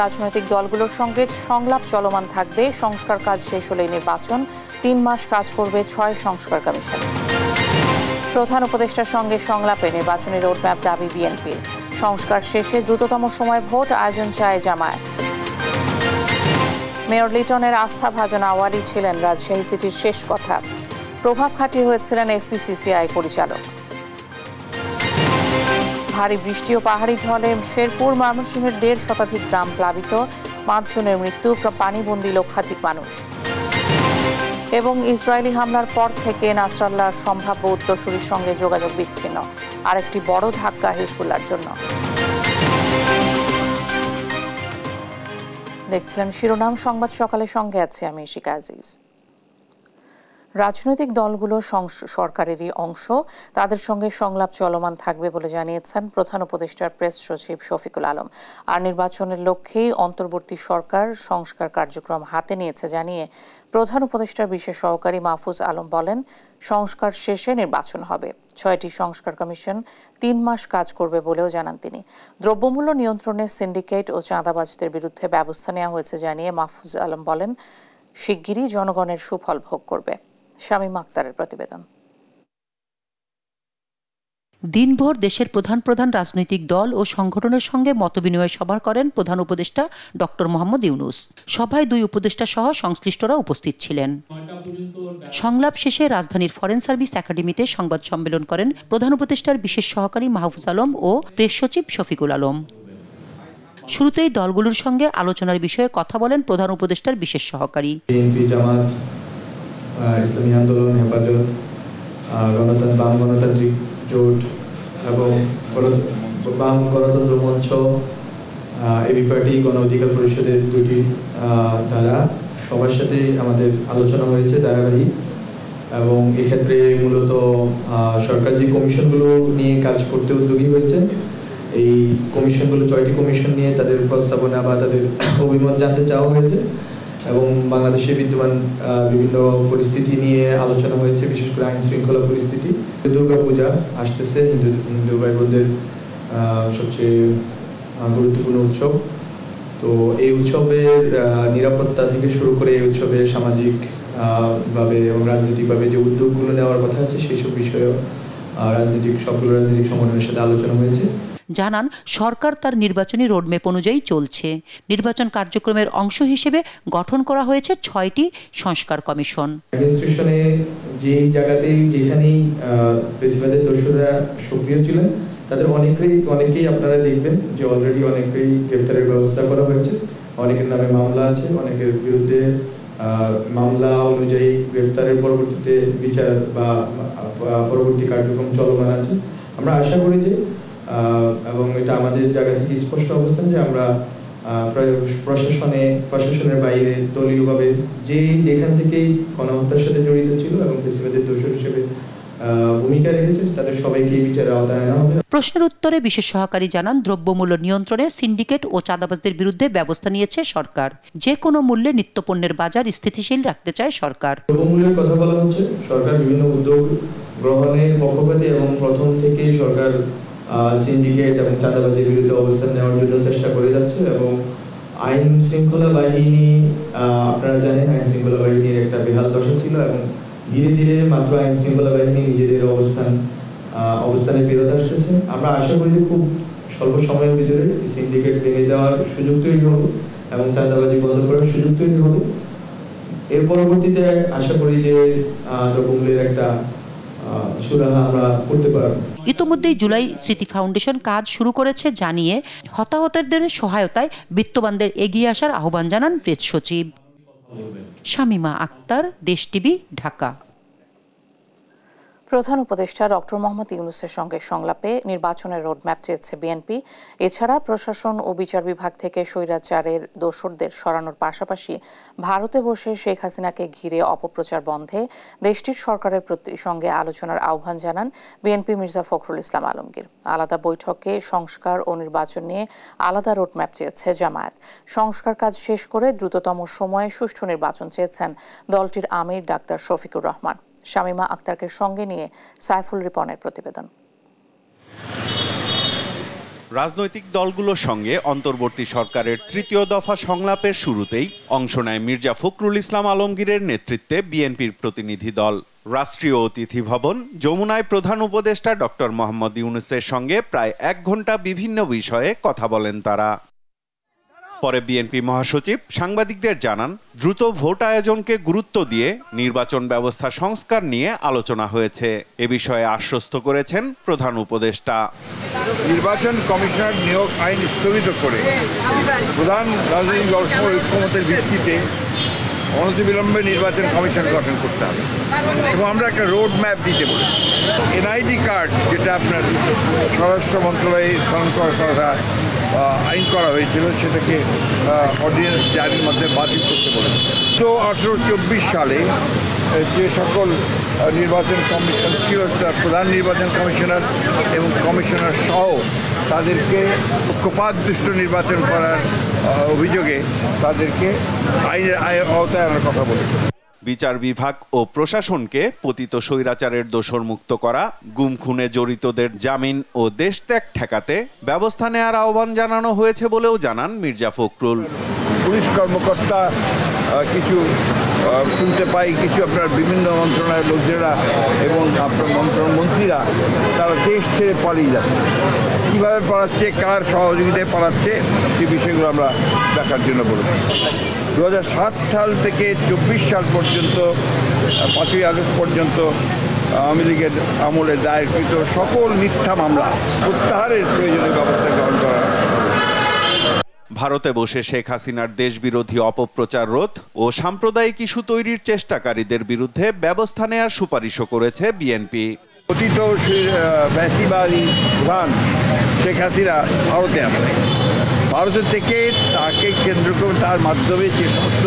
রাজনৈতিক দলগুলোর সঙ্গে সংলাপ চলমান থাকবে। সংস্কার কাজ শেষ হলেই নির্বাচন। 3 মাস কাজ করবে 6 সংস্কার কমিশন। প্রধান উপদেষ্টার সঙ্গে সংলাপে নির্বাচনী রোডম্যাপ দাবি বিএনপির। সংস্কার শেষে দ্রুততম সময় ভোট আয়োজন চায় জামায়াত। মেয়র লিটনের আস্থাভাজন আওয়ারই ছিলেন রাজশাহী সিটির শেষ কথা। প্রভাব খাটিয়ে হয়েছিলেন এফবিসিসিআই পরিচালক। ভারী বৃষ্টি ও পাহাড়ি ঢলে শেরপুর ময়মনসিংহের 1.5 শতাধিক গ্রাম প্লাবিত। 5 জনের মৃত্যু, পানিবন্দী লক্ষাধিক মানুষ। এবং ইসরায়েলি হামলার পর থেকে নাসরাল্লাহর সম্ভাব্য উত্তরসূরির সঙ্গে যোগাযোগ বিচ্ছিন্ন। আরেকটি বড় ধাক্কা হিজবুল্লাহর জন্য। দেখছিলেন শিরোনাম সংবাদ সকালের সঙ্গে আছে আমি শিকা আজিজ। রাজনৈতিক দলগুলো সরকারেরই অংশ, তাদের সঙ্গে সংলাপ চলমান থাকবে বলে জানিয়েছেন প্রধান উপদেষ্টার প্রেস সচিব শফিকুল আলম। আর নির্বাচনের লক্ষ্যেই অন্তর্বর্তী সরকার সংস্কার কার্যক্রম হাতে নিয়েছে জানিয়ে প্রধান উপদেষ্টার বিশেষ সহকারী মাহফুজ আলম বলেন, সংস্কার শেষে নির্বাচন হবে। 6টি সংস্কার কমিশন 3 মাস কাজ করবে বলেও জানান তিনি। দ্রব্যমূল্য নিয়ন্ত্রণে সিন্ডিকেট ও চাঁদাবাজদের বিরুদ্ধে ব্যবস্থা নেওয়া হয়েছে জানিয়ে মাহফুজ আলম বলেন, শিগগিরই জনগণের সুফল ভোগ করবে। শামীমা আক্তারের প্রতিবেদন। দিনভর দেশের প্রধান রাজনৈতিক দল ও সংগঠনের সঙ্গে মতবিনিময় সভা করেন প্রধান উপদেষ্টা ডক্টর মোহাম্মদ ইউনূস। সভায় 2 উপদেষ্টা সহ সংশ্লিষ্টরা উপস্থিত ছিলেন। সংলাপ শেষে রাজধানীর ফরেন সার্ভিস একাডেমিতে সংবাদ সম্মেলন করেন প্রধান উপদেষ্টার বিশেষ সহকারী মাহফুজ আলম ও প্রেস সচিব শফিকুল আলম। শুরুতেই দলগুলোর সঙ্গে আলোচনার বিষয়ে কথা বলেন প্রধান উপদেষ্টার বিশেষ সহকারী। ইসলামী আন্দোলন, হেফাজত, বাম গণতান্ত্রিক জোট এবং বাম গণতন্ত্র মঞ্চ, এবি পার্টি, গণ অধিকার পরিষদের 2টি দ্বারা সবার সাথে আমাদের আলোচনা হয়েছে ধারাবাহিক। এবং এক্ষেত্রে মূলত সরকার যে কমিশনগুলো নিয়ে কাজ করতে উদ্যোগী হয়েছে, এই কমিশনগুলো 6টি কমিশন নিয়ে তাদের প্রস্তাবনা বা তাদের অভিমত জানতে চাওয়া হয়েছে। এবং বাংলাদেশে বিদ্যমান বিভিন্ন পরিস্থিতি নিয়ে আলোচনা হয়েছে, বিশেষ করে আইন শৃঙ্খলা পরিস্থিতি। দুর্গা পূজা আসতেছে, হিন্দু ভাই বোনদের সবচেয়ে গুরুত্বপূর্ণ উৎসব। তো এই উৎসবের নিরাপত্তা থেকে শুরু করে এই উৎসবে সামাজিক ভাবে এবং রাজনৈতিকভাবে যে উদ্যোগগুলো নেওয়ার কথা আছে সেই সব বিষয়ে সবগুলো রাজনৈতিক সংগঠনের সাথে আলোচনা হয়েছে। জানান, সরকার তার নির্বাচনী রোডম্যাপ অনুযায়ী চলছে। নির্বাচন কার্যক্রমের অংশ হিসেবে গঠন করা হয়েছে 6টি সংস্কার কমিশন। অ্যাডমিনিস্ট্রেশনে যে জায়গাতেই যেখানেই বেশিরভাগের দোষরা সক্রিয় ছিলেন তাদের অনেকেই আপনারা দেখবেন যে অলরেডি অনেকেই গ্রেপ্তারের ব্যবস্থা করা হয়েছে। অনেকের নামে মামলা আছে, অনেকের বিরুদ্ধে মামলা অনুযায়ী গ্রেপ্তারের পরবর্তীতে বিচার বা পরবর্তী কার্যক্রম চলমান আছে। আমরা আশা করি যে এবং এটা আমাদের জায়গা থেকে স্পষ্ট অবস্থান যে আমরা প্রশাসনের বাইরে দলীয়ভাবে যেখান থেকেই গণহত্যার সাথে জড়িত ছিল এবং ফেসিবাদের দোষর হিসেবে ভূমিকা রেখেছে তাদের সবাইকে বিচারের আওতায় আনা হবে। প্রশ্নের উত্তরে বিশেষ সহকারী জানান, দ্রব্যমূল্য নিয়ন্ত্রণে সিন্ডিকেট ও চাঁদাবাজদের বিরুদ্ধে ব্যবস্থা নিয়েছে সরকার। যে কোনো মূল্যে নিত্যপণ্যের বাজার স্থিতিশীল রাখতে চায় সরকার। দ্রব্যমূল্যের কথা বলা হচ্ছে, সরকার বিভিন্ন উদ্যোগ গ্রহণের পক্ষপাতী এবং প্রথম থেকেই সরকার সিন্ডিকেট এবং চাঁদাবাজির বিরুদ্ধে অবস্থান নেওয়ার জন্য চেষ্টা করে যাচ্ছে। এবং আইন শৃঙ্খলা বাহিনী, আপনারা জানেন আইন শৃঙ্খলা বাহিনীর একটা বেহাল দশা ছিল এবং ধীরে ধীরে মাত্র আইন শৃঙ্খলা বাহিনী নিজেদের অবস্থানে ফেরত আসতেছে। আমরা আশা করি যে খুব স্বল্প সময়ের ভিতরে সিন্ডিকেট ভেঙে দেওয়ার সুযোগ তৈরি হবে এবং চাঁদাবাজি বন্ধ করার সুযোগ তৈরি হবে। এর পরবর্তীতে আশা করি যে দ্রব্যমূল্যের একটা সুরাহা আমরা করতে পারবো। ইতোমধ্যেই জুলাই স্মৃতি ফাউন্ডেশন কাজ শুরু করেছে জানিয়ে হতাহতদের সহায়তায় বিত্তবানদের এগিয়ে আসার আহ্বান জানান প্রেস সচিব। শামীমা আক্তার, দেশ টিভি, ঢাকা। প্রধান উপদেষ্টা ডক্টর মোহাম্মদ ইউনূসের সঙ্গে সংলাপে নির্বাচনের রোডম্যাপ চেয়েছে বিএনপি। এছাড়া প্রশাসন ও বিচার বিভাগ থেকে স্বৈরাচারের দোসরদের সরানোর পাশাপাশি ভারতে বসে শেখ হাসিনাকে ঘিরে অপপ্রচার বন্ধে দেশটির সরকারের সঙ্গে আলোচনার আহ্বান জানান বিএনপি মির্জা ফখরুল ইসলাম আলমগীর। আলাদা বৈঠকে সংস্কার ও নির্বাচন নিয়ে আলাদা রোডম্যাপ চেয়েছে জামায়াত। সংস্কার কাজ শেষ করে দ্রুততম সময়ে সুষ্ঠু নির্বাচন চেয়েছেন দলটির আমির ডাক্তার শফিকুর রহমান। শামীমা আক্তারকে সঙ্গে নিয়ে সাইফুল রিপনের প্রতিবেদন। রাজনৈতিক দলগুলোর সঙ্গে অন্তর্বর্তী সরকারের তৃতীয় দফা সংলাপের শুরুতেই অংশ নেয় মির্জা ফখরুল ইসলাম আলমগীরের নেতৃত্বে বিএনপির প্রতিনিধি দল। রাষ্ট্রীয় অতিথি ভবন যমুনায় প্রধান উপদেষ্টা ডক্টর মোহাম্মদ ইউনূসের সঙ্গে প্রায় 1 ঘণ্টা বিভিন্ন বিষয়ে কথা বলেন তারা। পরে বিএনপি মহাসচিব সাংবাদিকদের জানান, দ্রুত ভোট আয়োজনকে গুরুত্ব দিয়ে নির্বাচন ব্যবস্থা সংস্কার নিয়ে আলোচনা হয়েছে। এ বিষয়ে আশ্বস্ত করেছেন প্রধান উপদেষ্টা। নির্বাচন কমিশনার নিয়োগ আইন স্থগিত করে প্রধান রাজনৈতিক দলসমূহ ঐক্যমতের ভিত্তিতে অনতিবিলম্বে নির্বাচন কমিশন গঠন করতে হবে এবং আমরা একটা রোড ম্যাপ দিতে বলি। এনআইডি কার্ড যেটা আপনার স্বরাষ্ট্র মন্ত্রণালয়ে করা আইন করা হয়েছিল সেটাকে অর্ডিন্যান্স জারির মধ্যে বাতিল করতে বলেছে। তো 1824 সালে যে সকল নির্বাচন কমিশন ছিল প্রধান নির্বাচন কমিশনার এবং কমিশনার সহ তাদেরকে পক্ষপাতদুষ্ট নির্বাচন করার অভিযোগে তাদেরকে আইনের আওতায় আনার কথা বলেছে। বিচার বিভাগ ও প্রশাসনকে পতিত স্বৈরাচারের দোষর মুক্ত করা, গুম খুনে জড়িতদের জামিন ও দেশত্যাগ ঠেকাতে ব্যবস্থা নেওয়ার আহ্বান জানানো হয়েছে বলেও জানান মির্জা ফখরুল। পুলিশ কর্মকর্তা কিছু শুনতে পাই, কিছু আপনার বিভিন্ন মন্ত্রণালয়ের লোকজনেরা এবং আপনার মন্ত্রীরা তারা দেশ ছেড়ে পালিয়ে যাচ্ছে। কীভাবে পালাচ্ছে, কার সহযোগিতায় পালাচ্ছে, সেই বিষয়গুলো আমরা দেখার জন্য বলেছি। 2007 সাল থেকে 24 সাল পর্যন্ত 5ই আগস্ট পর্যন্ত আওয়ামী লীগের আমলে দায়েরকৃত সকল মিথ্যা মামলা প্রত্যাহারের প্রয়োজনীয় ব্যবস্থা গ্রহণ করা। ভারতে বসে শেখ হাসিনার দেশবিরোধী অপপ্রচার রোধ ও সাম্প্রদায়িক ইস্যু তৈরির চেষ্টাকারীদের বিরুদ্ধে ব্যবস্থা নেওয়ার সুপারিশও করেছে বিএনপি। অতীত ফ্যাসিবাদী প্রধান শেখ হাসিনা ভারতে আসে, ভারতের থেকে তাকে কেন্দ্র করে তার মাধ্যমে যে সমস্ত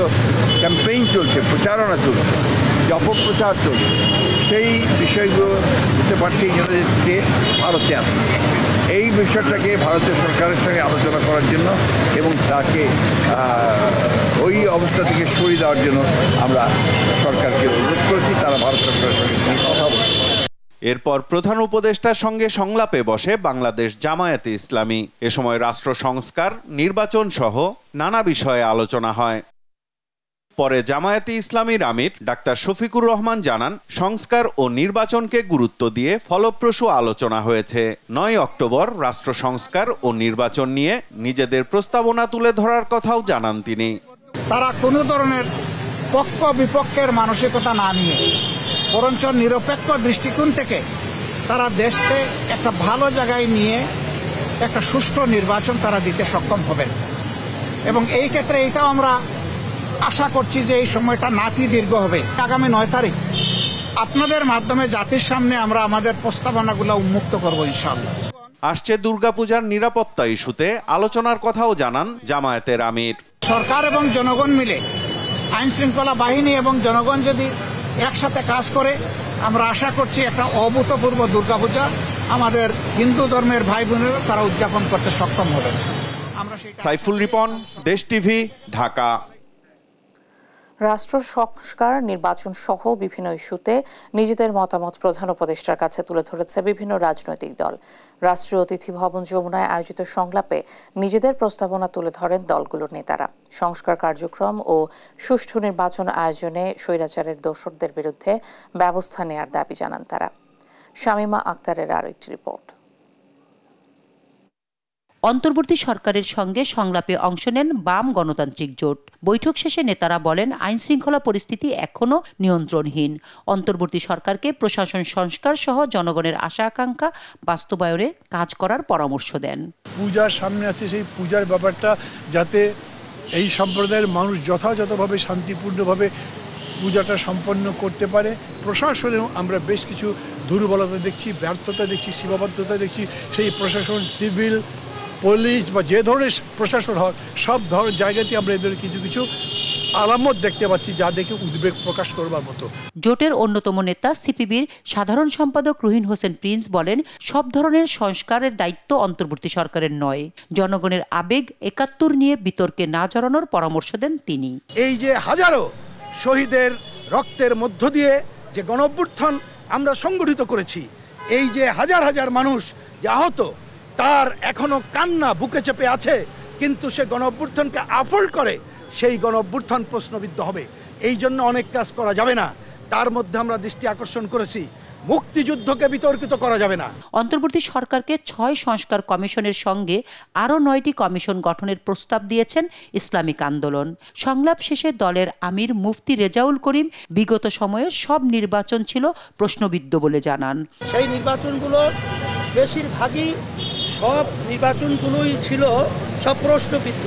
ক্যাম্পেইন চলছে, প্রচারণা চলছে, যে অপপ্রচার চলছে, সেই বিষয়গুলো বুঝতে পারছে এই জন্য যে ভারতে আছে। এই বিষয়টাকে ভারতের সরকারের সঙ্গে আলোচনা করার জন্য এবং তাকে ওই অবস্থা থেকে সরিয়ে দেওয়ার জন্য আমরা সরকারকে অনুরোধ করেছি। তারা ভারত সরকারের সঙ্গে কথা বলছে। এরপর প্রধান উপদেষ্টার সঙ্গে সংলাপে বসে বাংলাদেশ জামায়াতে ইসলামী। এ সময় রাষ্ট্র সংস্কার, নির্বাচন সহ নানা বিষয়ে আলোচনা হয়। পরে জামায়াতে ইসলামীর আমির ডাক্তার শফিকুর রহমান জানান, সংস্কার ও নির্বাচনকে গুরুত্ব দিয়ে ফলপ্রসূ আলোচনা হয়েছে। 9 অক্টোবর রাষ্ট্র সংস্কার ও নির্বাচন নিয়ে নিজেদের প্রস্তাবনা তুলে ধরার কথাও জানান তিনি। তারা কোনো ধরনের পক্ষ বিপক্ষের মানসিকতা না নিয়ে বরঞ্চ নিরপেক্ষ দৃষ্টিকোণ থেকে তারা দেশকে একটা ভালো জায়গায় নিয়ে একটা সুষ্ঠু নির্বাচন তারা দিতে সক্ষম হবেন এবং এই ক্ষেত্রে এটাও আমরা আশা করছি যে এই সময়টা নাতি দীর্ঘ হবে। আগামী 9 তারিখ আপনাদের মাধ্যমে জাতির সামনে আমরা আমাদের প্রস্তাবনাগুলো উন্মুক্ত করব ইনশাআল্লাহ। আসছে দুর্গাপূজার নিরাপত্তা ইস্যুতে আলোচনার কথাও জানান জামায়াতের আমির। সরকার এবং জনগণ মিলে, আইন শৃঙ্খলা বাহিনী এবং জনগণ যদি একসাথে কাজ করে, আমরা আশা করছি একটা অভূতপূর্ব দুর্গাপূজা আমাদের হিন্দু ধর্মের ভাই বোনেরা তারা উদযাপন করতে সক্ষম হবে। সাইফুল রিপন, দেশ টিভি, ঢাকা। রাষ্ট্র সংস্কার, নির্বাচন সহ বিভিন্ন ইস্যুতে নিজেদের মতামত প্রধান উপদেষ্টার কাছে তুলে ধরেছে বিভিন্ন রাজনৈতিক দল। রাষ্ট্রীয় অতিথি ভবন যমুনায় আয়োজিত সংলাপে নিজেদের প্রস্তাবনা তুলে ধরেন দলগুলোর নেতারা। সংস্কার কার্যক্রম ও সুষ্ঠু নির্বাচন আয়োজনে স্বৈরাচারের দোসরদের বিরুদ্ধে ব্যবস্থা নেয়ার দাবি জানান তারা। শামীমা আক্তারের আরও একটি রিপোর্ট। অন্তর্বর্তী সরকারের সঙ্গে সংলাপে অংশ নেন বাম গণতান্ত্রিক জোট। বৈঠক শেষে নেতারা বলেন, আইন শৃঙ্খলা পরিস্থিতি এখনও নিয়ন্ত্রণহীন। অন্তর্বর্তী সরকারকে প্রশাসন সংস্কার সহ জনগণের আশা আকাঙ্ক্ষা বাস্তবায়নে কাজ করার পরামর্শ দেন। পূজার সামনে আছে, সেই পূজার ব্যাপারটা যাতে এই সম্প্রদায়ের মানুষ যথাযথভাবে শান্তিপূর্ণভাবে পূজাটা সম্পন্ন করতে পারে। প্রশাসনেও আমরা বেশ কিছু দুর্বলতা দেখছি, ব্যর্থতা দেখছি, সীমাবদ্ধতা দেখছি। সেই প্রশাসন, সিভিল, পুলিশ বা যে ধরনের প্রশাসন হোক, সব ধরনের জায়গাতে আমরা এদের কিছু কিছু আলামত দেখতে পাচ্ছি যা দেখে উদ্বেগ প্রকাশ করবার মতো। জোটের অন্যতম নেতা সিপিবির সাধারণ সম্পাদক রুহিন হোসেন প্রিন্স বলেন, সব ধরনের সংস্কারের দায়িত্ব অন্তর্বর্তী সরকারের নয়। জনগণের আবেগ ৭১ নিয়ে বিতর্কে না জড়ানোর পরামর্শ দেন তিনি। এই যে হাজারো শহীদের রক্তের মধ্য দিয়ে যে গণ অভ্যুত্থান আমরা সংগঠিত করেছি, এই যে হাজার হাজার মানুষ যে আহত, তার এখনো কান্না বুকে চেপে আছে, কিন্তু সে গণ অভ্যুত্থানকে আফোল্ড করে, সেই গণ অভ্যুত্থান প্রশ্নবিদ্ধ হবে। এই জন্য অনেক কাজ করা যাবে না। তার মধ্যে আমরা দৃষ্টি আকর্ষণ করেছি, মুক্তিযুদ্ধকে বিতর্কিত করা যাবে না। অন্তর্বর্তী সরকারকে 6 সংস্কার কমিশনের সঙ্গে আরও 9টি কমিশন গঠনের প্রস্তাব দিয়েছেন ইসলামিক আন্দোলন। সংলাপ শেষে দলের আমির মুফতি রেজাউল করিম বিগত সময়ে সব নির্বাচন ছিল প্রশ্নবিদ্ধ বলে জানান। সেই নির্বাচনগুলো বেশিরভাগই সব নির্বাচনগুলোই ছিল সব প্রশ্নবিদ্ধ,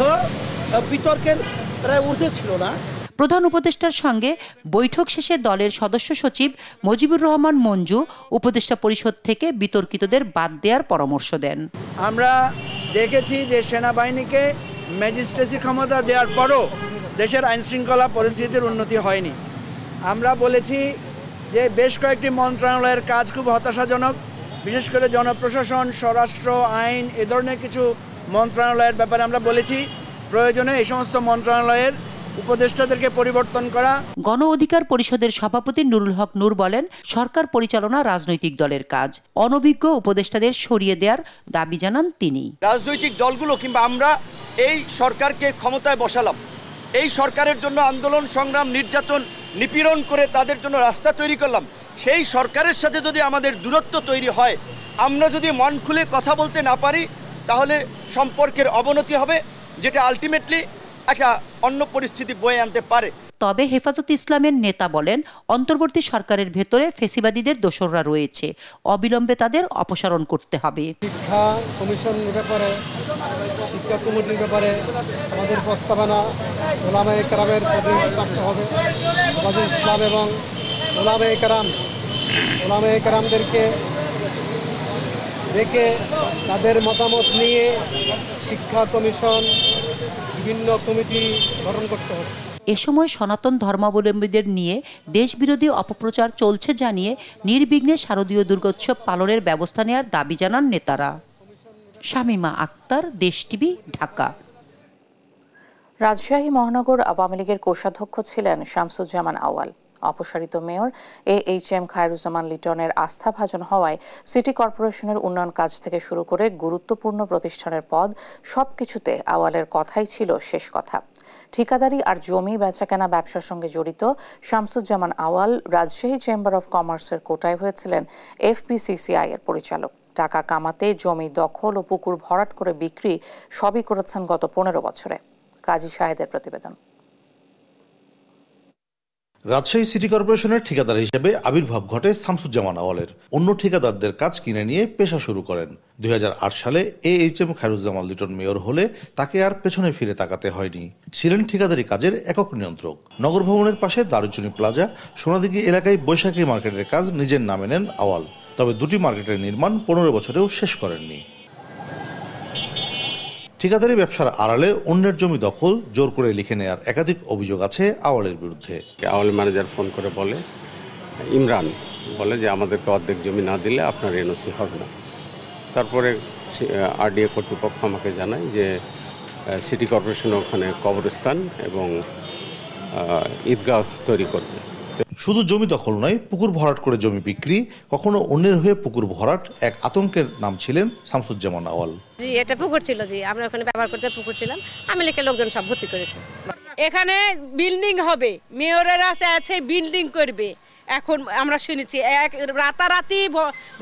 বিতর্কের প্রায় ঊর্ধ্বে ছিল না। প্রধান উপদেষ্টার সঙ্গে বৈঠক শেষে দলের সদস্য সচিব মুজিবুর রহমান মঞ্জু উপদেষ্টা পরিষদ থেকে বিতর্কিতদের বাদ দেওয়ার পরামর্শ দেন। আমরা দেখেছি যে সেনাবাহিনীকে ম্যাজিস্ট্রেসি ক্ষমতা দেওয়ার পরও দেশের আইনশৃঙ্খলা পরিস্থিতির উন্নতি হয়নি। আমরা বলেছি যে বেশ কয়েকটি মন্ত্রণালয়ের কাজ খুব হতাশাজনক, বিশেষ করে জনপ্রশাসন, স্বরাষ্ট্র, আইন এ ধরনের কিছু মন্ত্রণালয়ের ব্যাপারে আমরা বলেছি প্রয়োজনে এই সমস্ত মন্ত্রণালয়ের উপদেষ্টাদেরকে পরিবর্তন করা। গণ অধিকার পরিষদের সভাপতি নুরুল হক নূর বলেন, সরকার পরিচালনা রাজনৈতিক দলের কাজ, অনভিজ্ঞ উপদেষ্টাদের সরিয়ে দেওয়ার দাবি জানান তিনি। রাজনৈতিক দলগুলো কিংবা আমরা এই সরকারকে ক্ষমতায় বসালাম, এই সরকারের জন্য আন্দোলন সংগ্রাম নির্যাতন নিপীড়ন করে তাদের জন্য রাস্তা তৈরি করলাম। সেই সরকারের সাথে যদি আমাদের দূরত্ব তৈরি হয়, আমরা যদি মন খুলে কথা বলতে না পারি, তাহলে সম্পর্কের অবনতি হবে, যেটা আলটিমেটলি একটা অন্য পরিস্থিতি বয়ে আনতে পারে। তবে হেফাজত ইসলামের নেতা বলেন, অন্তর্বর্তী সরকারের ভেতরে ফেসিবাদীদের দোসররা রয়েছে, অবিলম্বে তাদের অপসারণ করতে হবে। শিক্ষা কমিশনের ব্যাপারে, শিক্ষা কমিটির ব্যাপারে আমাদের প্রস্তাবনা ওলামায়ে কেরামের প্রতিনিধিত্ব থাকতে হবে। হেফাজত ইসলাম এবং ওলামায়ে কেরামদেরকে দেখে তাদের মতামত নিয়ে শিক্ষা কমিশন, বিভিন্ন কমিটি গঠন করতে হবে। এ সময় সনাতন ধর্মাবলম্বীদের নিয়ে দেশবিরোধী অপপ্রচার চলছে জানিয়ে নির্বিঘ্নে শারদীয় দুর্গোৎসব পালনের ব্যবস্থা নেওয়ার দাবি জানান নেতারা। শামীমা আক্তার, দেশ টিভি, ঢাকা। রাজশাহী মহানগর আওয়ামী লীগের কোষাধ্যক্ষ ছিলেন শামসুজ্জামান আউয়াল। অপসারিত মেয়র AHM খায়রুজ্জামান লিটনের আস্থাভাজন হওয়ায় সিটি কর্পোরেশনের উন্নয়ন কাজ থেকে শুরু করে গুরুত্বপূর্ণ প্রতিষ্ঠানের পদ সবকিছুতে আওয়ালের কথাই ছিল শেষ কথা। ঠিকাদারি আর জমি বেচাকেনা ব্যবসার সঙ্গে জড়িত শামসুজ্জামান আউয়াল রাজশাহী চেম্বার অব কমার্সের কোটায় হয়েছিলেন FPCCI এর পরিচালক। টাকা কামাতে জমি দখল ও পুকুর ভরাট করে বিক্রি সবই করেছেন গত 15 বছরে। কাজী শাহেদের প্রতিবেদন। রাজশাহী সিটি কর্পোরেশনের ঠিকাদার হিসেবে আবির্ভাব ঘটে শামসুজ্জামান আউয়ালের। অন্য ঠিকাদারদের কাজ কিনে নিয়ে পেশা শুরু করেন। 2008 সালে AHM খায়রুজ্জামান লিটন মেয়র হলে তাকে আর পেছনে ফিরে তাকাতে হয়নি। ছিলেন ঠিকাদারি কাজের একক নিয়ন্ত্রক। নগর ভবনের পাশে দারুচিনি প্লাজা, সোনাদিঘি এলাকায় বৈশাখী মার্কেটের কাজ নিজের নামে নেন আউয়াল। তবে দুটি মার্কেটের নির্মাণ 15 বছরেও শেষ করেননি। ঠিকাদারি ব্যবসার আড়ালে অন্যের জমি দখল, জোর করে লিখে নেয়ার একাধিক অভিযোগ আছে আউয়ালের বিরুদ্ধে। আউয়াল ম্যানেজার ফোন করে বলে, ইমরান বলে যে আমাদেরকে অর্ধেক জমি না দিলে আপনার NOC হবে না। তারপরে RDA কর্তৃপক্ষ আমাকে জানায় যে সিটি কর্পোরেশন ওখানে কবরস্থান এবং ঈদগাহ তৈরি করবে। শুধু জমি দখল নয়, পুকুর ভরাট করে জমি বিক্রি, কখনো অন্যের হয়ে পুকুর ভরাট এক আতঙ্কের নাম ছিলেন শামসুজ্জামান আউয়াল। জি, এটা পুকুর ছিল, জি আমরা ওখানে ব্যবহার করতে পুকুর ছিলাম। আমি লেখে লোকজন সব ভর্তি করেছে। এখানে বিল্ডিং হবে, মেয়রেরা চাইছে বিল্ডিং করবে। এখন আমরা শুনেছি রাতারাতি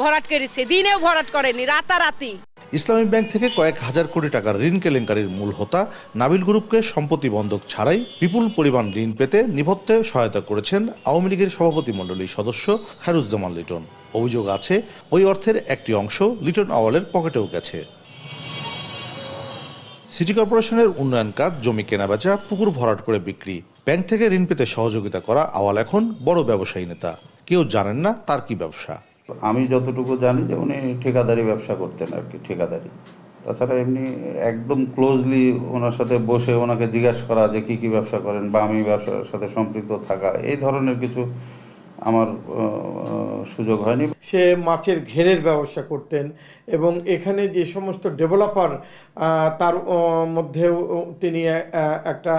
ভরাট করেছে, দিনেও ভরাট করেনি, রাতারাতি। ইসলামী ব্যাংক থেকে কয়েক হাজার কোটি টাকার ঋণ কেলেঙ্কারির মূল হোতা নাবিল গ্রুপকে সম্পত্তি বন্ধক ছাড়াই বিপুল পরিমাণ ঋণ পেতে নিভত্তে সহায়তা করেছেন আওয়ামী লীগের সভাপতি মণ্ডলীর সদস্য খায়রুজ্জামান লিটন। অভিযোগ আছে ওই অর্থের একটি অংশ লিটন আউয়ালের পকেটেও গেছে। সিটি কর্পোরেশনের উন্নয়ন কাজ, জমি কেনাবেচা, পুকুর ভরাট করে বিক্রি, ব্যাংক থেকে ঋণ পেতে সহযোগিতা করা আউয়াল এখন বড় ব্যবসায়ী নেতা। কেউ জানেন না তার কি ব্যবসা। আমি যতটুকু জানি যে উনি ঠিকাদারি ব্যবসা করতেন আর কি, ঠিকাদারি। তাছাড়া এমনি একদম ক্লোজলি ওনার সাথে বসে ওনাকে জিজ্ঞাসা করা যে কি ব্যবসা করেন বা আমি ব্যবসার সাথে সম্পৃক্ত থাকা, এই ধরনের কিছু আমার সুযোগ হয়নি। সে মাছের ঘেরের ব্যবসা করতেন এবং এখানে যে সমস্ত ডেভেলপার তার মধ্যেও তিনি একটা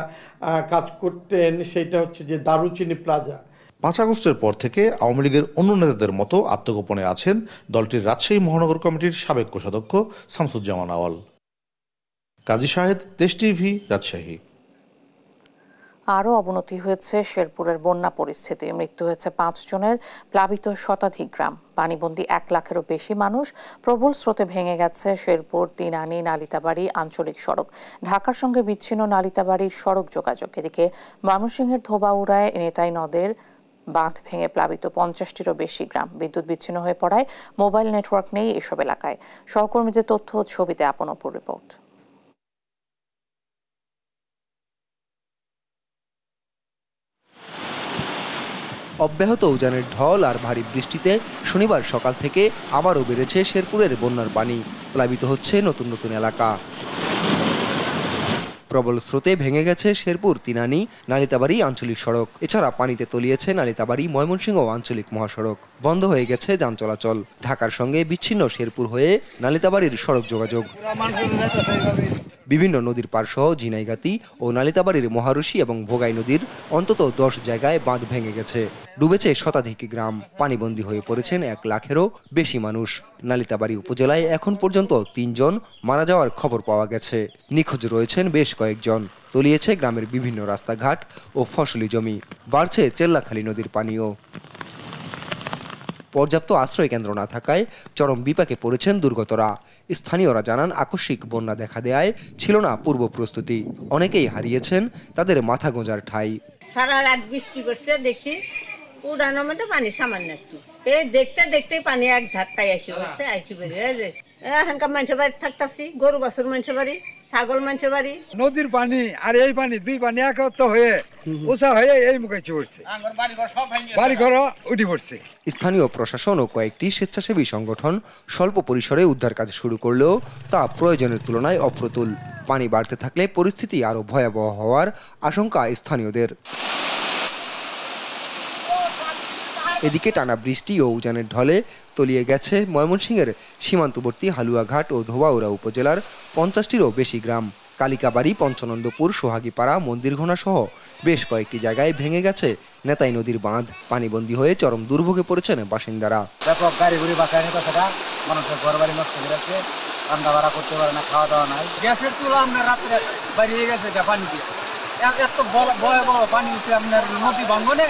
কাজ করতেন, সেটা হচ্ছে যে দারুচিনি প্লাজা। 5 আগস্টের পর থেকে আওয়ামী লীগের অন্য নেতাদের মতো আত্মগোপনে আছেন দলটির রাজশাহী মহানগর কমিটির সাবেক কোষাধ্যক্ষ শামসুজ্জামান আওয়াল। কাজী শাহেদ, দেশ টিভি, রাজশাহী। আরও অবনতি হয়েছে শেরপুরের বন্যা পরিস্থিতি। মৃত্যু হয়েছে 5 জনের, প্লাবিত শতাধিক গ্রাম, পানিবন্দী 1 লাখেরও বেশি মানুষ। প্রবল স্রোতে ভেঙে গেছে শেরপুর তিনানি নালিতাবাড়ি আঞ্চলিক সড়ক। ঢাকার সঙ্গে বিচ্ছিন্ন নালিতাবাড়ির সড়ক যোগাযোগ। এদিকে ময়মনসিংহের ধোবাউড়ায় নেতাই নদের বাঁধ ভেঙে প্লাবিত 50টিরও বেশি গ্রাম। বিদ্যুৎ বিচ্ছিন্ন হয়ে পড়ায় মোবাইল নেটওয়ার্ক নেই এসব এলাকায়। সহকর্মীদের তথ্য ও ছবিতে আপনপুর রিপোর্ট। অব্যাহত উজানের ঢল আর ভারী বৃষ্টিতে শনিবার সকাল থেকে আবারও বেড়েছে শেরপুরের বন্যার পানি। প্লাবিত হচ্ছে নতুন নতুন এলাকা। প্রবল স্রোতে ভেঙে গেছে শেরপুর তিনানি নালিতাবাড়ি আঞ্চলিক সড়ক। এছাড়া পানিতে তলিয়েছে নালিতাবাড়ি ময়মনসিংহ আঞ্চলিক মহাসড়ক। বন্ধ হয়ে গেছে যান চলাচল। ঢাকার সঙ্গে বিচ্ছিন্ন শেরপুর হয়ে নালিতাবাড়ির সড়ক যোগাযোগ। বিভিন্ন নদীর পাড়সহ ঝিনাইগাতি ও নালিতাবাড়ির মহারশি এবং ভোগাই নদীর অন্তত 10 জায়গায় বাঁধ ভেঙে গেছে। ডুবেছে শতাধিক গ্রাম, পানিবন্দী হয়ে পড়েছেন 1 লাখেরও বেশি মানুষ। নালিতাবাড়ি উপজেলায় এখন পর্যন্ত 3 জন মারা যাওয়ার খবর পাওয়া গেছে। নিখোঁজ রয়েছেন বেশ কয়েকজন। তলিয়েছে গ্রামের বিভিন্ন রাস্তাঘাট ও ফসলি জমি। বাড়ছে চেল্লাখালী নদীর পানিও। পর্যাপ্ত আশ্রয় কেন্দ্র না থাকায় চরম বিপাকে পড়েছেন দুর্গতরা। স্থানীয়রা জানান, আকস্মিক বন্যা দেখা দেয়ায় ছিল না পূর্ব প্রস্তুতি। অনেকেই হারিয়েছেন তাদের মাথা গোঁজার ঠাঁই। সারা রাত বৃষ্টি করছে, দেখছি উড়ানোর মধ্যে পানি সামান্য একটু। দেখতে দেখতে পানি এক ধাক্কায় আসি বসছে, আসি বেরিয়ে এখানকার মানুষের বাড়ি থাকতেছি, গরু বাছুর মানুষের বাড়ি, ছাগল মানুষের বাড়ি। নদীর পানি আর এই পানি, দুই পানি একত্র হয়ে উঁচা হয়ে এই মুখে পড়ছে, বাড়িঘর উঠে পড়ছে। স্থানীয় প্রশাসন ও কয়েকটি স্বেচ্ছাসেবী সংগঠন স্বল্প পরিসরে উদ্ধার কাজ শুরু করলেও তা প্রয়োজনের তুলনায় অপ্রতুল। পানি বাড়তে থাকলে পরিস্থিতি আরো ভয়াবহ হওয়ার আশঙ্কা স্থানীয়দের। এদিকে টানা বৃষ্টি ও উজানের ঢলে তলিয়ে গেছে ময়মনসিংহের সীমান্তবর্তী হালুয়াঘাট ও ধোবাউড়া উপজেলার 50টিরও বেশি গ্রাম। কালিকাবাড়ি, পঞ্চনন্দপুর, সোহাগীপাড়া, মন্দিরঘোনা সহ বেশ কয়েকটি জায়গায় ভেঙে গেছে নেতাই নদীর বাঁধ। পানিবন্দী হয়ে চরম দুর্ভোগে পড়েছেন বাসিন্দারা। ব্যাপক গাড়ি ঘুরি বাসায় নিতে থাকা, মানুষের ঘর বাড়ি নষ্ট হয়ে যাচ্ছে, রান্না বাড়া করতে পারে না, খাওয়া দাওয়া নাই। গ্যাসের চুলা আপনার রাত্রে বাড়িয়ে গেছে পানি দিয়ে। এত ভয়াবহ পানি হচ্ছে আপনার নদী ভাঙ্গনে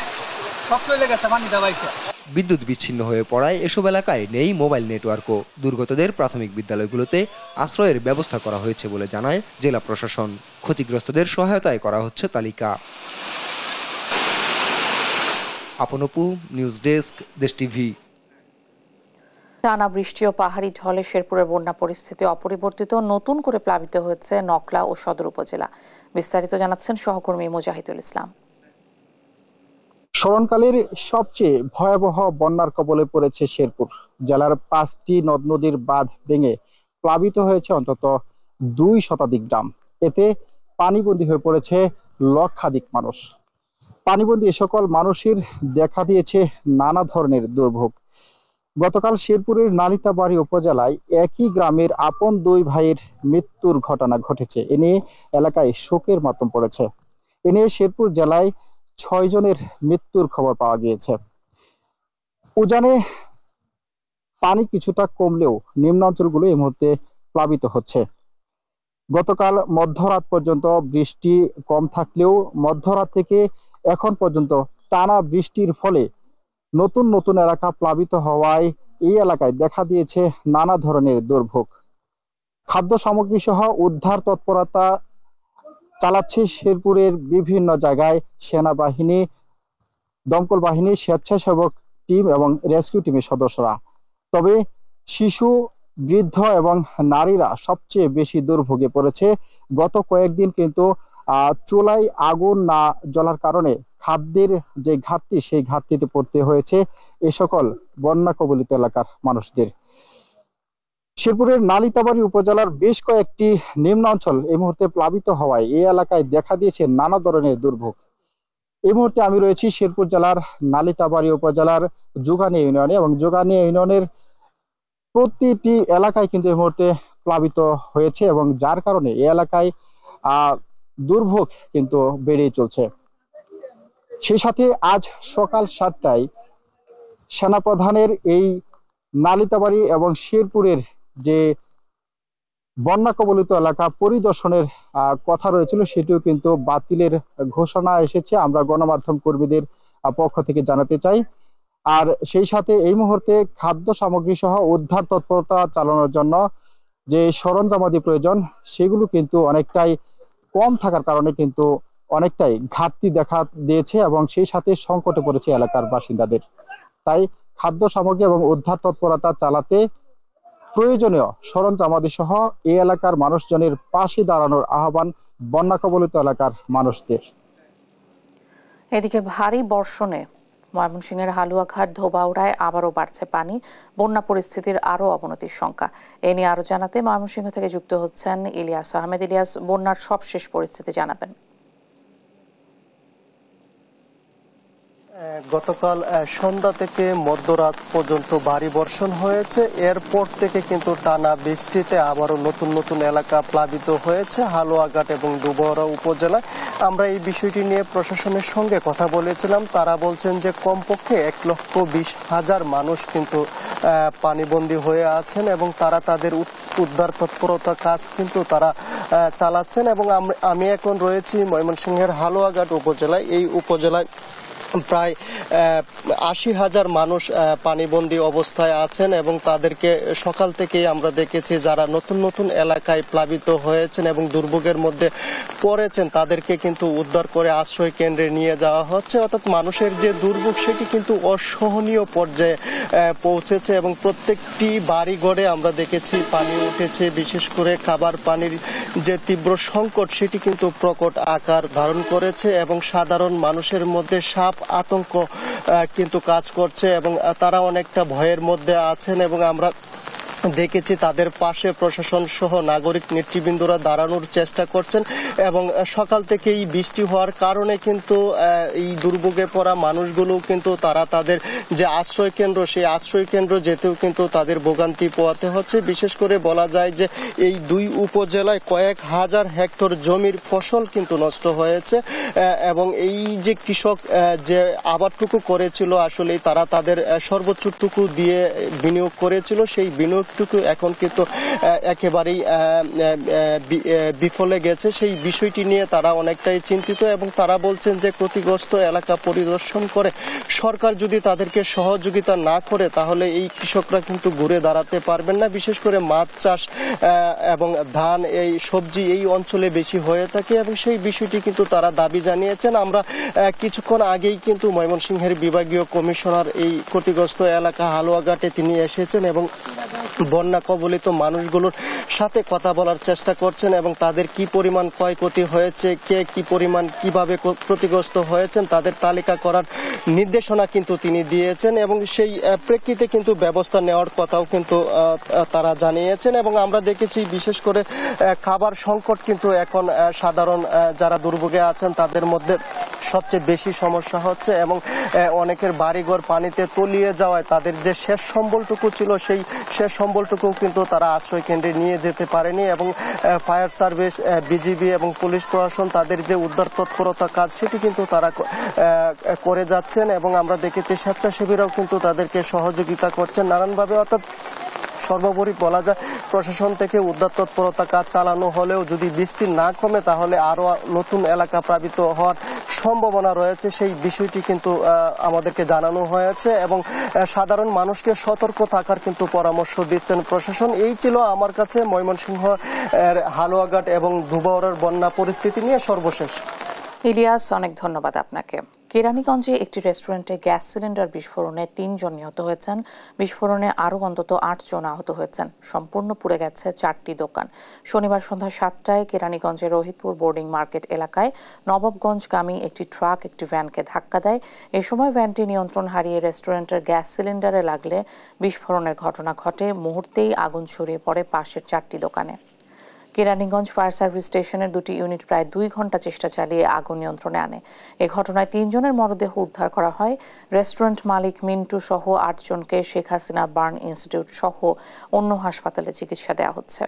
সব চলে গেছে পানি দেওয়াইছে। বিদ্যুৎ বিচ্ছিন্ন হয়ে পড়ায় এসব এলাকায় নেই মোবাইল নেটওয়ার্কও। দুর্গতদের প্রাথমিক বিদ্যালয়গুলোতে আশ্রয়ের ব্যবস্থা করা হয়েছে বলে জানায় জেলা প্রশাসন। ক্ষতিগ্রস্তদের সহায়তায় করা হচ্ছে তালিকা। আপনপু, নিউজ ডেস্ক, দেশ টিভি। টানা বৃষ্টি ও পাহাড়ি ঢলে শেরপুরের বন্যা পরিস্থিতি অপরিবর্তিত। নতুন করে প্লাবিত হয়েছে নকলা ও সদর উপজেলা। বিস্তারিত জানাচ্ছেন সহকর্মী মুজাহিদুল ইসলাম। স্মরণকালের সবচেয়ে ভয়াবহ বন্যার কবলে পড়েছে শেরপুর জেলার 5টি নদ নদীর বাঁধ ভেঙে প্লাবিত হয়েছে অন্তত 2 শতাধিক গ্রাম। এতে পানিবন্দী হয়ে পড়েছে লক্ষাধিক মানুষ। পানিবন্দী এ সকল মানুষের দেখা দিয়েছে নানা ধরনের দুর্ভোগ। গতকাল শেরপুরের নালিতাবাড়ি উপজেলায় একই গ্রামের আপন 2 ভাইয়ের মৃত্যুর ঘটনা ঘটেছে। এ নিয়ে এলাকায় শোকের মাতম পড়েছে। এ নিয়ে শেরপুর জেলায় 6 জনের মৃত্যুর খবর পাওয়া গিয়েছে। উজানে পানি কিছুটা কমলেও নিম্নাঞ্চলগুলো এই মুহূর্তে প্লাবিত হচ্ছে। গতকাল মধ্যরাত পর্যন্ত বৃষ্টি কম থাকলেও মধ্যরাত থেকে এখন পর্যন্ত টানা বৃষ্টির ফলে নতুন নতুন এলাকা প্লাবিত হওয়ায় এই এলাকায় দেখা দিয়েছে নানা ধরনের দুর্ভোগ। খাদ্য সামগ্রী সহ উদ্ধার তৎপরতা চালাচ্ছে শেরপুরের বিভিন্ন জায়গায় সেনাবাহিনী, দমকল বাহিনী, স্বেচ্ছাসেবক টিম এবং রেস্কিউ টিমের সদস্যরা। তবে শিশু, বৃদ্ধ এবং নারীরা সবচেয়ে বেশি দুর্ভোগে পড়েছে। গত কয়েকদিন কিন্তু চুলায় আগুন না জ্বলার কারণে খাদ্যের যে ঘাটতি, সেই ঘাটতিতে পড়তে হয়েছে এ সকল বন্যা কবলিত এলাকার মানুষদের। শেরপুরের নালিতাবাড়ি উপজেলার বেশ কয়েকটি নিম্নাঞ্চল এই মুহূর্তে প্লাবিত হওয়ায় এই এলাকায় দেখা দিয়েছে নানা ধরনের দুর্ভোগ। এই মুহূর্তে আমি রয়েছি শেরপুর জেলার নালিতাবাড়ি উপজেলার যোগানিয়া ইউনিয়নে এবং যোগানিয়া ইউনিয়নের প্রতিটি এলাকায় কিন্তু এই মুহূর্তে প্লাবিত হয়েছে এবং যার কারণে এই এলাকায় দুর্ভোগ কিন্তু বেড়েই চলছে। সেই সাথে আজ সকাল 7টায় সেনাপ্রধানের এই নালিতাবাড়ি এবং শেরপুরের যে বন্যা কবলিত এলাকা পরিদর্শনের কথা রয়েছিল সেটিও কিন্তু বাতিলের ঘোষণা এসেছে। আমরা গণমাধ্যম কর্মীদের পক্ষ থেকে জানাতে চাই। আর সেই সাথে এই মুহূর্তে খাদ্য সামগ্রী সহ উদ্ধার তৎপরতা চালানোর জন্য যে সরঞ্জামাদি প্রয়োজন সেগুলো কিন্তু অনেকটাই কম থাকার কারণে কিন্তু অনেকটাই ঘাটতি দেখা দিয়েছে এবং সেই সাথে সংকটে পড়েছে এলাকার বাসিন্দাদের। তাই খাদ্য সামগ্রী এবং উদ্ধার তৎপরতা চালাতে প্রয়োজনীয় সরঞ্জামাদি সহ এই এলাকার মানুষজনের পাশে দাঁড়ানোর আহ্বান বন্যা কবলিত এলাকার মানুষদের। এদিকে ভারী বর্ষণে ময়মনসিংহের হালুয়াঘাট ধোবাউড়ায় আবারও বাড়ছে পানি, বন্যা পরিস্থিতির আরও অবনতির শঙ্কা। এ নিয়ে আরও জানাতে ময়মনসিংহ থেকে যুক্ত হচ্ছেন ইলিয়াস আহমেদ। ইলিয়াস, বন্যার সবশেষ পরিস্থিতি জানাবেন। গতকাল সন্ধ্যা থেকে মধ্যরাত পর্যন্ত ভারী বর্ষণ হয়েছে। এরপর থেকে কিন্তু টানা বৃষ্টিতে আবারও নতুন নতুন এলাকা প্লাবিত হয়েছে হালুয়াঘাট এবং ধোবাউড়া উপজেলায়। আমরা এই বিষয়টি নিয়ে প্রশাসনের সঙ্গে কথা বলেছিলাম। তারা বলছেন যে কমপক্ষে 1,20,000 মানুষ কিন্তু পানিবন্দী হয়ে আছেন এবং তারা তাদের উদ্ধার তৎপরতা কাজ কিন্তু তারা চালাচ্ছেন। এবং আমি এখন রয়েছি ময়মনসিংহের হালুয়াঘাট উপজেলায়। এই উপজেলায় প্রায় 80,000 মানুষ পানিবন্দী অবস্থায় আছেন এবং তাদেরকে সকাল থেকেই আমরা দেখেছি যারা নতুন নতুন এলাকায় প্লাবিত হয়েছেন এবং দুর্ভোগের মধ্যে পড়েছেন তাদেরকে কিন্তু উদ্ধার করে আশ্রয় কেন্দ্রে নিয়ে যাওয়া হচ্ছে। অর্থাৎ মানুষের যে দুর্ভোগ সেটি কিন্তু অসহনীয় পর্যায়ে পৌঁছেছে এবং প্রত্যেকটি বাড়ি ঘরে আমরা দেখেছি পানি উঠেছে। বিশেষ করে খাবার পানির যে তীব্র সংকট সেটি কিন্তু প্রকট আকার ধারণ করেছে এবং সাধারণ মানুষের মধ্যে সাপ আতঙ্ক কিন্তু কাজ করছে এবং তারা অনেকটা ভয়ের মধ্যে আছেন এবং আমরা দেখেছি তাদের পাশে প্রশাসন সহ নাগরিক নেতৃবৃন্দরা দাঁড়ানোর চেষ্টা করছেন এবং সকাল থেকেই বৃষ্টি হওয়ার কারণে কিন্তু এই দুর্ভোগে পড়া মানুষগুলো কিন্তু তারা তাদের যে আশ্রয় কেন্দ্র সেই আশ্রয় কেন্দ্র যেতেও কিন্তু তাদের ভোগান্তি পোহাতে হচ্ছে। বিশেষ করে বলা যায় যে এই দুই উপজেলায় কয়েক হাজার হেক্টর জমির ফসল কিন্তু নষ্ট হয়েছে এবং এই যে কৃষক যে আবাদটুকু করেছিল আসলে তারা তাদের সর্বোচ্চটুকু দিয়ে বিনিয়োগ করেছিল, সেই বিনিয়োগ এখন কিন্তু একেবারেই বিফলে গেছে। সেই বিষয়টি নিয়ে তারা অনেকটাই চিন্তিত এবং তারা বলছেন যে ক্ষতিগ্রস্ত এলাকা পরিদর্শন করে সরকার যদি তাদেরকে সহযোগিতা না করে তাহলে এই কৃষকরা কিন্তু ঘুরে দাঁড়াতে পারবেন না। বিশেষ করে মাছ চাষ এবং ধান এই সবজি এই অঞ্চলে বেশি হয়ে থাকে এবং সেই বিষয়টি কিন্তু তারা দাবি জানিয়েছেন। আমরা কিছুক্ষণ আগেই কিন্তু ময়মনসিংহের বিভাগীয় কমিশনার এই ক্ষতিগ্রস্ত এলাকা হালুয়াঘাটে তিনি এসেছেন এবং বন্যা কবলিত মানুষগুলোর সাথে কথা বলার চেষ্টা করছেন এবং তাদের কি পরিমাণ ক্ষয়ক্ষতি হয়েছে, কে কি পরিমাণ কিভাবে ক্ষতিগ্রস্ত হয়েছেন তাদের তালিকা করার নির্দেশনা কিন্তু তিনি দিয়েছেন এবং সেই প্রেক্ষিতে কিন্তু ব্যবস্থা নেওয়ার কথাও কিন্তু তারা জানিয়েছেন। এবং আমরা দেখেছি বিশেষ করে খাবার সংকট কিন্তু এখন সাধারণ যারা দুর্ভোগে আছেন তাদের মধ্যে সবচেয়ে বেশি সমস্যা হচ্ছে এবং অনেকের বাড়িঘর পানিতে তলিয়ে যাওয়ায় তাদের যে শেষ সম্বলটুকু ছিল সেই শেষ সম্বলটুকু কিন্তু তারা আশ্রয় কেন্দ্রে নিয়ে যেতে পারেনি এবং ফায়ার সার্ভিস, বিজিবি এবং পুলিশ প্রশাসন তাদের যে উদ্ধার তৎপরতা কাজ সেটি কিন্তু তারা করে যাচ্ছেন এবং আমরা দেখেছি স্বেচ্ছাসেবীরাও কিন্তু তাদেরকে সহযোগিতা করছেন নানানভাবে। অর্থাৎ সর্বোপরি বলা যায় প্রশাসন থেকে উদ্ধার তৎপরতা কাজ চালানো হলেও যদি বৃষ্টি না কমে তাহলে আরো নতুন এলাকা প্লাবিত হওয়ার সম্ভাবনা রয়েছে, সেই বিষয়টি কিন্তু আমাদেরকে জানানো হয়েছে এবং সাধারণ মানুষকে সতর্ক থাকার কিন্তু পরামর্শ দিচ্ছেন প্রশাসন। এই ছিল আমার কাছে ময়মনসিংহ হালুয়াঘাট এবং ধোবাউড়ার বন্যা পরিস্থিতি নিয়ে সর্বশেষ। ইলিয়াস, অনেক ধন্যবাদ আপনাকে। কেরানীগঞ্জে একটি রেস্টুরেন্টে গ্যাস সিলিন্ডার বিস্ফোরণে 3 জন নিহত হয়েছেন। বিস্ফোরণে আরও অন্তত 8 জন আহত হয়েছেন। সম্পূর্ণ পুড়ে গেছে 4টি দোকান। শনিবার সন্ধ্যা 7টায় কেরানীগঞ্জের রোহিতপুর বোর্ডিং মার্কেট এলাকায় নবাবগঞ্জগামী একটি ট্রাক একটি ভ্যানকে ধাক্কা দেয়। এ সময় ভ্যানটি নিয়ন্ত্রণ হারিয়ে রেস্টুরেন্টের গ্যাস সিলিন্ডারে লাগলে বিস্ফোরণের ঘটনা ঘটে। মুহূর্তেই আগুন ছড়িয়ে পড়ে পাশের 4টি দোকানে। কেরানীগঞ্জ ফায়ার সার্ভিস স্টেশনের 2টি ইউনিট প্রায় 2 ঘন্টা চেষ্টা চালিয়ে আগুন নিয়ন্ত্রণে আনে। এ ঘটনায় 3 জনের মরদেহ উদ্ধার করা হয়। রেস্টুরেন্ট মালিক মিন্টু সহ 8 জনকে শেখ হাসিনা বার্ন ইনস্টিটিউট সহ অন্য হাসপাতালে চিকিৎসা দেওয়া হচ্ছে।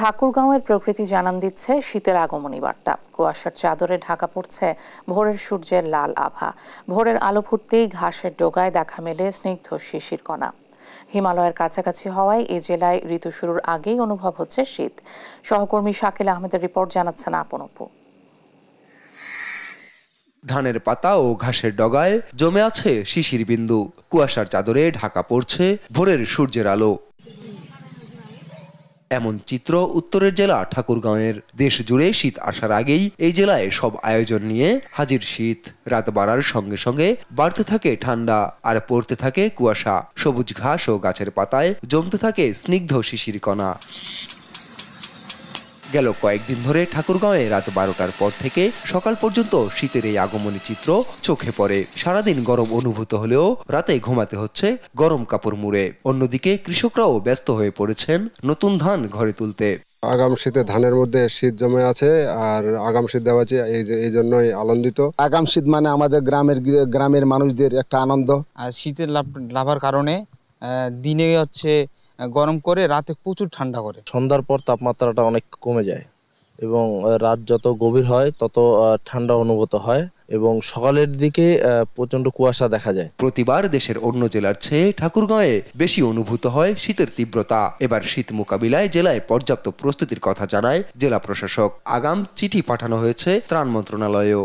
ঠাকুরগাঁওয়ের প্রকৃতি জানান দিচ্ছে শীতের আগমনী বার্তা। কুয়াশার চাদরে ঢাকা পড়ছে ভোরের সূর্যের লাল আভা। ভোরের আলো ফুটতেই ঘাসের ডোগায় দেখা মেলে স্নিগ্ধ শিশির কণা। হিমালয়ের কাছাকাছি হওয়ায় এই জেলায় ঋতু শুরুর আগেই অনুভব হচ্ছে শীত। সহকর্মী শাকিল আহমেদের রিপোর্ট জানাচ্ছেন আপন অপু। ধানের পাতা ও ঘাসের ডগায় জমে আছে শিশির বিন্দু। কুয়াশার চাদরে ঢাকা পড়ছে ভোরের সূর্যের আলো। এমন চিত্র উত্তরের জেলা ঠাকুরগাঁওয়ের। দেশ জুড়ে শীত আসার আগেই এই জেলায় সব আয়োজন নিয়ে হাজির শীত। রাত বাড়ার সঙ্গে সঙ্গে বাড়তে থাকে ঠান্ডা আর পড়তে থাকে কুয়াশা। সবুজ ঘাস ও গাছের পাতায় জমতে থাকে স্নিগ্ধ শিশির কণা। গেল কয়েকদিন ধরে ঠাকুরগাঁওয়ে রাত 12টার পর থেকে সকাল পর্যন্ত শীতের এই আগমনী চিত্র চোখে পড়ে। সারাদিন গরম অনুভূত হলেও রাতে ঘুমাতে হচ্ছে গরম কাপড় মুড়ে। অন্যদিকে কৃষকরাও ব্যস্ত হয়ে পড়েছেন নতুন ধান ঘরে তুলতে। আগাম শীতে ধানের মধ্যে শীত জমে আছে আর আগাম শীত দেওয়া আছে, এই জন্যই আনন্দিত। আগাম শীত মানে আমাদের গ্রামের মানুষদের একটা আনন্দ। আর শীতের লাভার কারণে দিনে হচ্ছে গরম করে, রাতে প্রচুর ঠান্ডা করে। সন্ধ্যার পর তাপমাত্রাটা অনেক কমে যায় এবং রাত যত গভীর হয় তত ঠান্ডা অনুভূত হয় এবং সকালের দিকে প্রচন্ড কুয়াশা দেখা যায়। প্রতিবার দেশের অন্য জেলার চেয়ে ঠাকুরগাঁওয়ে বেশি অনুভূত হয় শীতের তীব্রতা। এবার শীত মোকাবিলায় জেলায় পর্যাপ্ত প্রস্তুতির কথা জানায় জেলা প্রশাসক। আগাম চিঠি পাঠানো হয়েছে ত্রাণ মন্ত্রণালয়েও।